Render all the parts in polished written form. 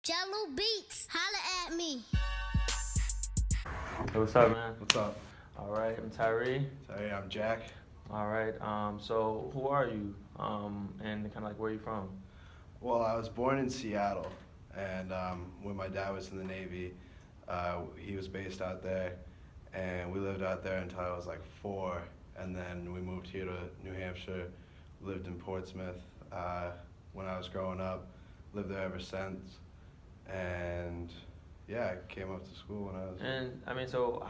Jello Beats, holla at me. Hey, what's up, man? What's up? All right, I'm Tyree. Sorry, I'm Jack. All right. So who are you? And kind of like where are you from? Well, I was born in Seattle, and when my dad was in the Navy, he was based out there, and we lived out there until I was like 4, and then we moved here to New Hampshire, lived in Portsmouth when I was growing up, lived there ever since, and yeah, I came up to school when I was. And I mean, so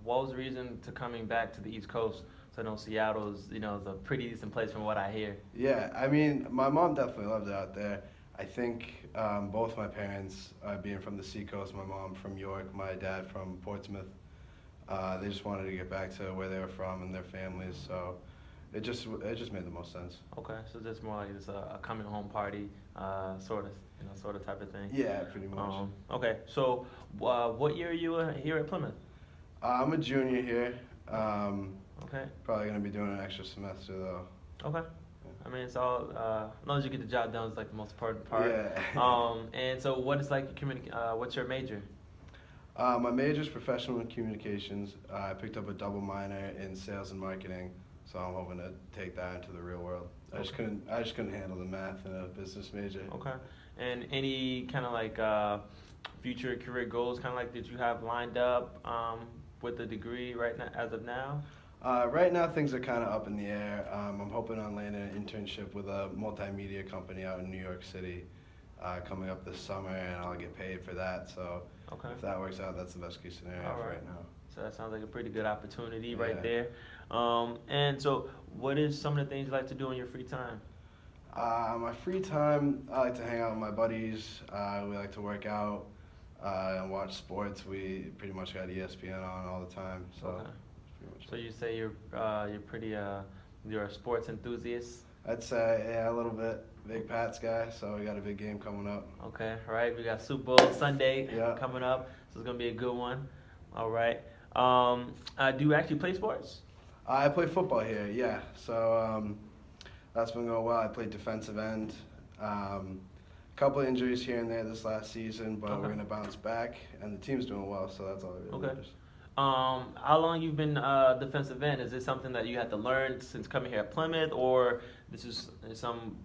what was the reason to coming back to the East Coast? So I know Seattle is, is a pretty decent place from what I hear. Yeah, I mean, my mom definitely loved it out there. I think both my parents, being from the Seacoast, my mom from York, my dad from Portsmouth, they just wanted to get back to where they were from and their families, so it just made the most sense. Okay, so just more like just a coming home party, sort of type of thing. Yeah, pretty much. Okay, so what year are you here at Plymouth? I'm a junior here. Okay. Probably gonna be doing an extra semester though. Okay. I mean, it's all as long as you get the job done is like the most important part. Yeah. And so, what is like what's your major? My major is professional communications. I picked up a double minor in sales and marketing, so I'm hoping to take that into the real world. I just couldn't handle the math in a business major. Okay. And any kind of like future career goals, kind of like that you have lined up with the degree right now, as of now? Right now, things are kind of up in the air. I'm hoping on landing an internship with a multimedia company out in New York City coming up this summer, and I'll get paid for that. So Okay. if that works out, that's the best case scenario All for right. right now. So that sounds like a pretty good opportunity right Yeah. there. And so, what is some of the things you like to do in your free time? My free time, I like to hang out with my buddies. We like to work out and watch sports. We pretty much got ESPN on all the time. So. Okay. So you say you're pretty you're a sports enthusiast. I'd say, yeah, a little bit. Big Pats guy, so we got a big game coming up. Okay, all right. We got Super Bowl Sunday Yeah. coming up, so it's gonna be a good one. All right. Do you actually play sports? I play football here, yeah. So that's been going well. I played defensive end. Couple of injuries here and there this last season, but Okay. we're gonna bounce back, and the team's doing well, so that's all that really Okay. matters. How long you've been defensive end? Is this something that you had to learn since coming here at Plymouth, or this is some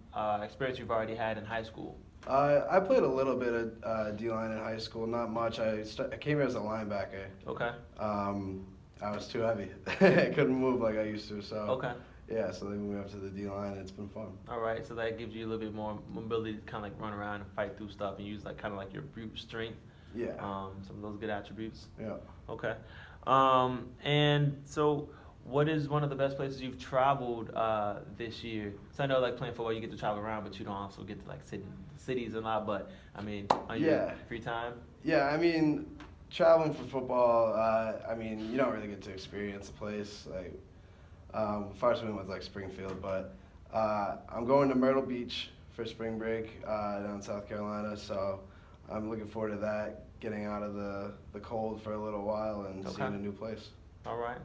experience you've already had in high school? I played a little bit of D-line in high school, not much. I came here as a linebacker. Okay. I was too heavy. I couldn't move like I used to, so Okay. yeah, so they moved me up to the D-line, and it's been fun. All right. So that gives you a little bit more mobility to kind of like run around and fight through stuff and use like kind of like your brute strength. Yeah. Some of those good attributes. Yeah. Okay. And so, what is one of the best places you've traveled this year? So I know, like playing football, you get to travel around, but you don't also get to like sit in cities a lot. But I mean, on your free time. Yeah, I mean, traveling for football, I mean, you don't really get to experience the place. Like, first one was like Springfield, but I'm going to Myrtle Beach for spring break down in South Carolina, so I'm looking forward to that, getting out of the cold for a little while and Okay. seeing a new place. All right.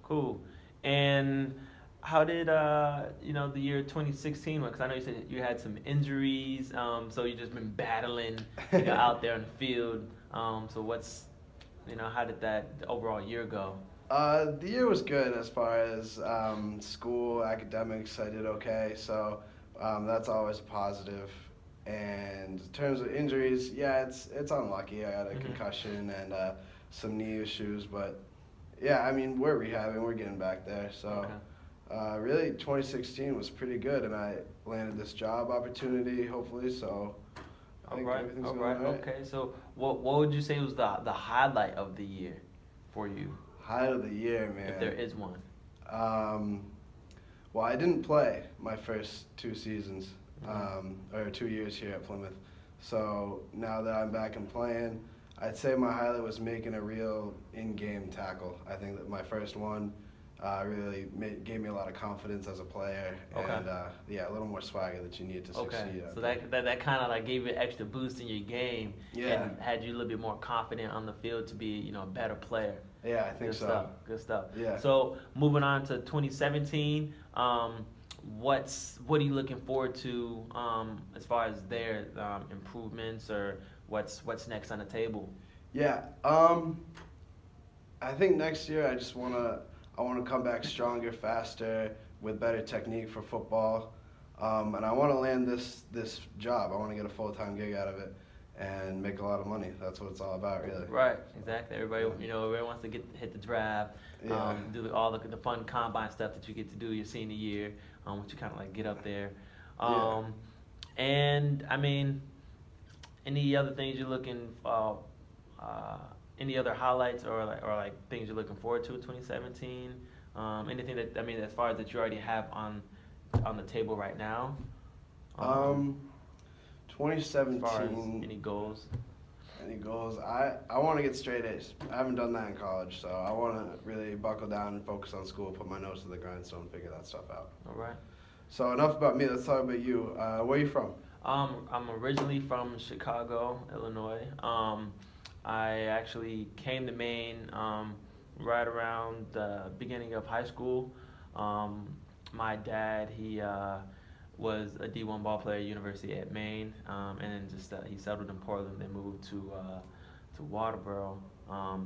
Cool. And how did the year 2016 went? Because I know you said you had some injuries, so you just been battling out there in the field. So how did that overall year go? The year was good as far as school, academics. I did okay, so that's always a positive. And in terms of injuries, yeah, it's unlucky. I got a concussion and some knee issues, but yeah, I mean, we're rehabbing, we're getting back there. So really, 2016 was pretty good, and I landed this job opportunity, hopefully. So I think everything's going all right. Okay. So what would you say was the highlight of the year for you? Highlight of the year, man. If there is one. Well, I didn't play my first 2 seasons, or 2 years here at Plymouth. So now that I'm back and playing, I'd say my highlight was making a real in-game tackle. I think that my first one really gave me a lot of confidence as a player, and yeah, a little more swagger that you need to succeed. Okay, so that kind of like gave you an extra boost in your game, and had you a little bit more confident on the field to be a better player. Yeah, I think so. Good stuff. Yeah. So moving on to 2017, what are you looking forward to as far as their improvements or what's next on the table? Yeah. I think next year I wanna come back stronger, faster, with better technique for football, and I wanna land this job. I wanna get a full-time gig out of it and make a lot of money. That's what it's all about, really. Right, exactly. Everybody wants to hit the draft, Yeah. do all the fun combine stuff that you get to do your senior year, which you kind of like get up there. Yeah. And I mean, any other things you're looking, any other highlights or like things you're looking forward to in 2017? Anything that I mean, as far as that you already have on the table right now? As far as 2017. any goals? Any goals? I want to get straight A's. I haven't done that in college, so I want to really buckle down and focus on school, put my nose to the grindstone, figure that stuff out. All right. So enough about me. Let's talk about you. Where are you from? I'm originally from Chicago, Illinois. I actually came to Maine right around the beginning of high school. My dad, he was a D1 ball player at University at Maine, and then just he settled in Portland, then moved to Waterboro.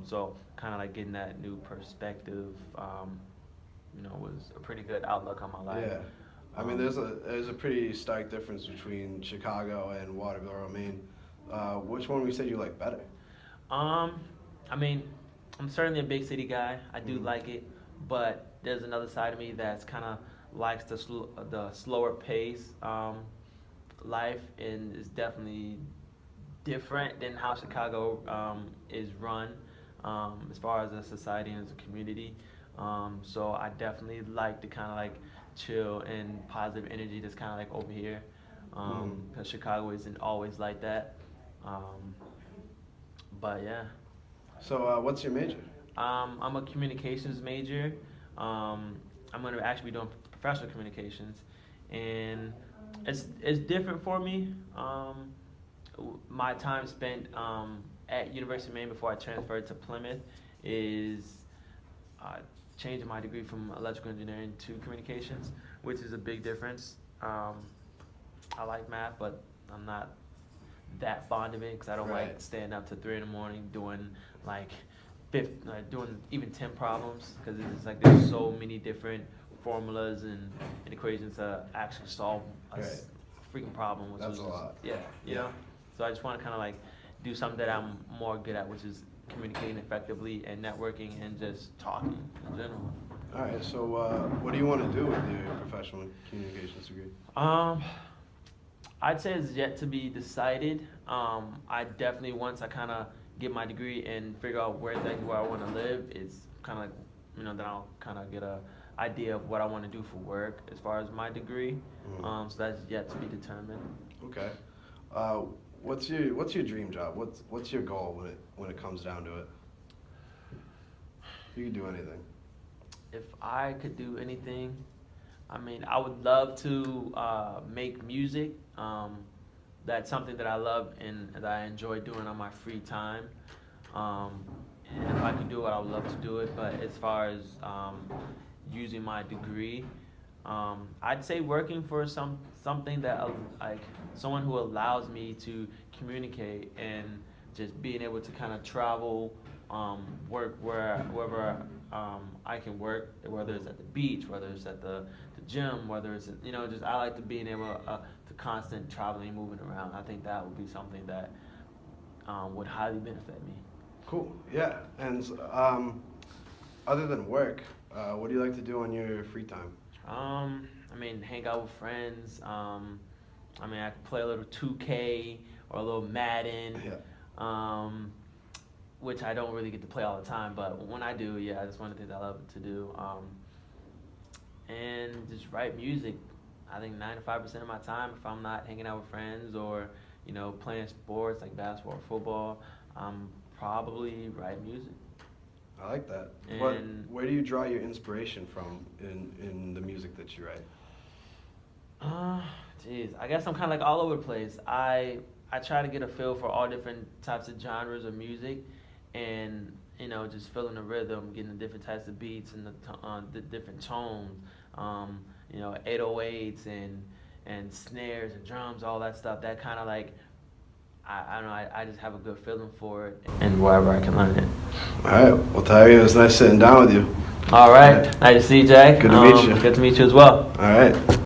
So kind of like getting that new perspective, was a pretty good outlook on my life. Yeah. I mean, there's a pretty stark difference between Chicago and Waterboro, Maine. Which one would you say you like better? I mean, I'm certainly a big city guy. I do like it, but there's another side of me that's kind of likes the slower pace life, and is definitely different than how Chicago is run as far as a society and as a community. So I definitely like to kind of like chill and positive energy that's kind of like over here, because Chicago isn't always like that. But yeah. So what's your major? I'm a communications major. I'm going to actually be doing professional communications, and it's different for me. My time spent at University of Maine before I transferred to Plymouth is changing my degree from electrical engineering to communications, which is a big difference. I like math, but I'm not that fond of it because I don't like staying up to 3 in the morning doing doing even 10 problems, because it's like there's so many different formulas and equations to actually solve a freaking problem. Which That's is a lot. Yeah, you know. So I just want to kind of like do something that I'm more good at, which is communicating effectively and networking and just talking in general. All right. So what do you want to do with your professional communications degree? I'd say it's yet to be decided. I definitely, once I kind of get my degree and figure out where I want to live, it's kind of like, then I'll kind of get a idea of what I want to do for work as far as my degree. So that's yet to be determined. Okay. What's your dream job? What's your goal when it comes down to it? You can do anything. If I could do anything, I mean, I would love to make music. That's something that I love and that I enjoy doing on my free time. And if I could do it, I would love to do it. But as far as using my degree, I'd say working for something that like someone who allows me to communicate and just being able to kind of travel, work wherever I can work, whether it's at the beach, whether it's at the gym, whether it's just I like to being able to constant traveling, moving around. I think that would be something that would highly benefit me. Cool. Yeah. And other than work, what do you like to do on your free time? I mean, hang out with friends. I mean, I could play a little 2K or a little Madden. Yeah. Which I don't really get to play all the time, but when I do, yeah, that's one of the things I love to do. And just write music. I think 95% of my time, if I'm not hanging out with friends or playing sports like basketball or football, I'm probably writing music. I like that. And where do you draw your inspiration from in the music that you write? Jeez, I guess I'm kind of like all over the place. I try to get a feel for all different types of genres of music, and just feeling the rhythm, getting the different types of beats and the different tones, 808s and snares and drums, all that stuff. That kind of like, I don't know, I just have a good feeling for it, and wherever I can learn it. All right. Well, Tyree, it was nice sitting down with you. All right. Nice to see you, Jay. Good to meet you. Good to meet you as well. All right.